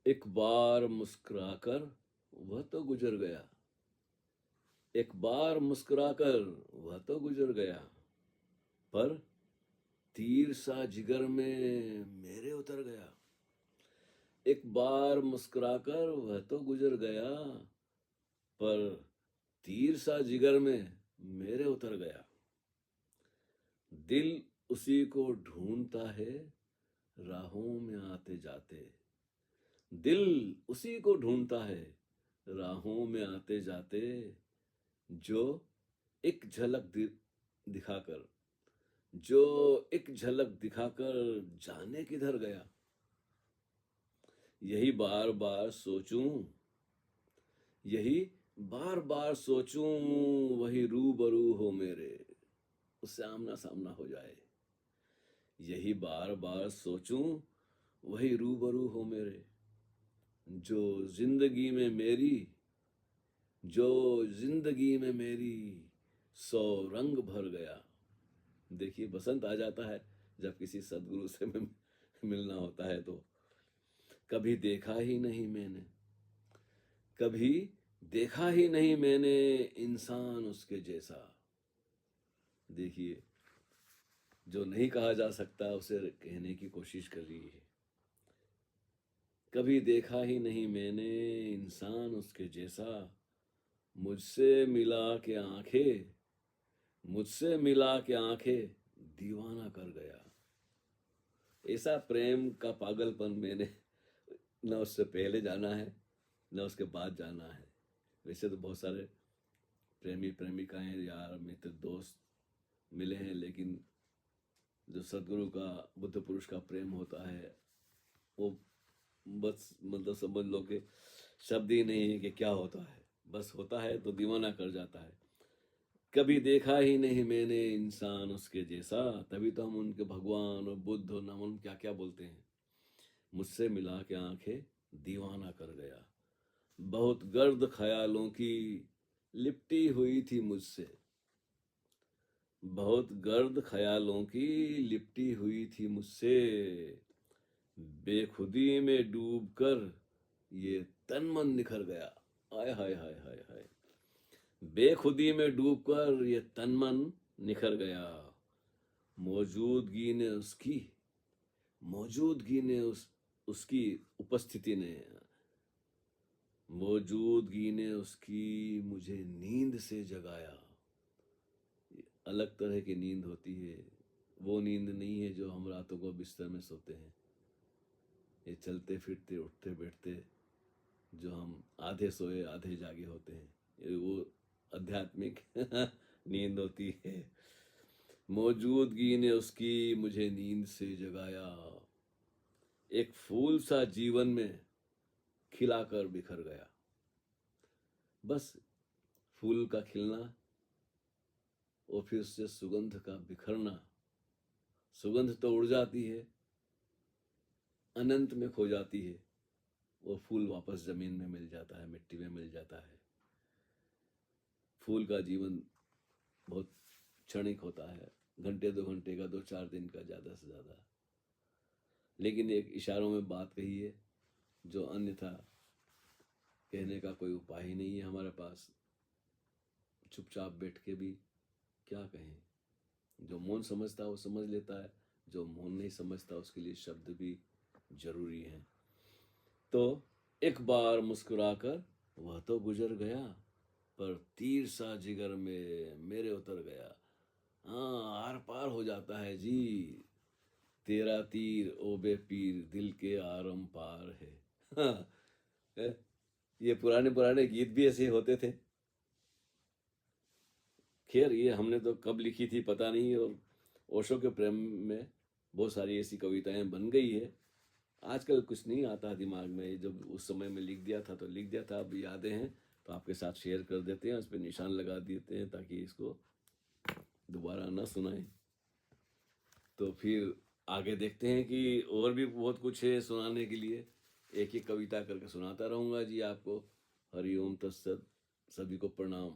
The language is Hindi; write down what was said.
एक बार मुस्कुराकर वह तो गुजर गया। एक बार मुस्कुराकर वह तो गुजर गया। पर तीर सा जिगर में मेरे उतर गया। एक बार मुस्कुराकर वह तो गुजर गया। पर तीर सा जिगर में मेरे उतर गया। दिल उसी को ढूंढता है राहों में आते जाते। दिल उसी को ढूंढता है राहों में आते जाते। जो एक झलक दिखाकर जो एक झलक दिखाकर जाने किधर गया। यही बार बार सोचूं यही बार बार सोचूं वही रूबरू हो मेरे, उससे आमना सामना हो जाए। यही बार बार सोचूं वही रूबरू हो मेरे। जो जिंदगी में मेरी जो जिंदगी में मेरी सौ रंग भर गया। देखिए, बसंत आ जाता है जब किसी सदगुरु से मिलना होता है। तो कभी देखा ही नहीं मैंने कभी देखा ही नहीं मैंने इंसान उसके जैसा। देखिए, जो नहीं कहा जा सकता उसे कहने की कोशिश कर रही है। कभी देखा ही नहीं मैंने इंसान उसके जैसा। मुझसे मिला के आंखें मुझसे मिला के आंखें दीवाना कर गया। ऐसा प्रेम का पागलपन मैंने न उससे पहले जाना है न उसके बाद जाना है। वैसे तो बहुत सारे प्रेमी प्रेमिकाएं, यार, मित्र, दोस्त मिले हैं, लेकिन जो सदगुरु का, बुद्ध पुरुष का प्रेम होता है वो बस मतलब समझ लो कि शब्द ही नहीं है कि क्या होता है। बस होता है तो दीवाना कर जाता है। कभी देखा ही नहीं मैंने इंसान उसके जैसा। तभी तो हम उनके भगवान और बुद्ध और नमन क्या क्या बोलते हैं। मुझसे मिला के आंखें दीवाना कर गया। बहुत गर्द ख्यालों की लिपटी हुई थी मुझसे। बहुत गर्द ख्यालों की लिपटी हुई थी मुझसे। बेखुदी में डूबकर ये तन मन निखर गया। आय हाय हाय हाय हाय। बेखुदी में डूबकर ये तन मन निखर गया। मौजूदगी ने उसकी मौजूदगी ने उसकी उपस्थिति ने मौजूदगी ने उसकी मुझे नींद से जगाया। अलग तरह की नींद होती है। वो नींद नहीं है जो हम रातों को बिस्तर में सोते हैं। ये चलते फिरते उठते बैठते जो हम आधे सोए आधे जागे होते हैं, ये वो आध्यात्मिक नींद होती है। मौजूदगी ने उसकी मुझे नींद से जगाया। एक फूल सा जीवन में खिलाकर बिखर गया। बस फूल का खिलना और फिर उससे सुगंध का बिखरना। सुगंध तो उड़ जाती है, अनंत में खो जाती है। वो फूल वापस जमीन में मिल जाता है, मिट्टी में मिल जाता है। फूल का जीवन बहुत क्षणिक होता है, घंटे 2 घंटे का, 2-4 दिन का, ज्यादा से ज्यादा। लेकिन एक इशारों में बात कही है जो अन्यथा कहने का कोई उपाय ही नहीं है हमारे पास। चुपचाप बैठ के भी क्या कहें। जो मौन समझता है वो समझ लेता है, जो मौन नहीं समझता उसके लिए शब्द भी जरूरी हैं। तो एक बार मुस्कुराकर वह तो गुजर गया। पर तीर सा जिगर में मेरे उतर गया। हाँ, आर पार हो जाता है जी। तेरा तीर ओ बे पीर दिल के आरम पार है। हाँ, ये पुराने पुराने गीत भी ऐसे होते थे। खैर, ये हमने तो कब लिखी थी पता नहीं। और ओशो के प्रेम में बहुत सारी ऐसी कविताएं बन गई है। आजकल कुछ नहीं आता दिमाग में। जब उस समय में लिख दिया था तो लिख दिया था। अब यादें हैं तो आपके साथ शेयर कर देते हैं, उस पर निशान लगा देते हैं ताकि इसको दोबारा ना सुनाएं। तो फिर आगे देखते हैं कि और भी बहुत कुछ है सुनाने के लिए। एक एक कविता करके सुनाता रहूंगा जी आपको। हरिओम तत्सत। सभी को प्रणाम।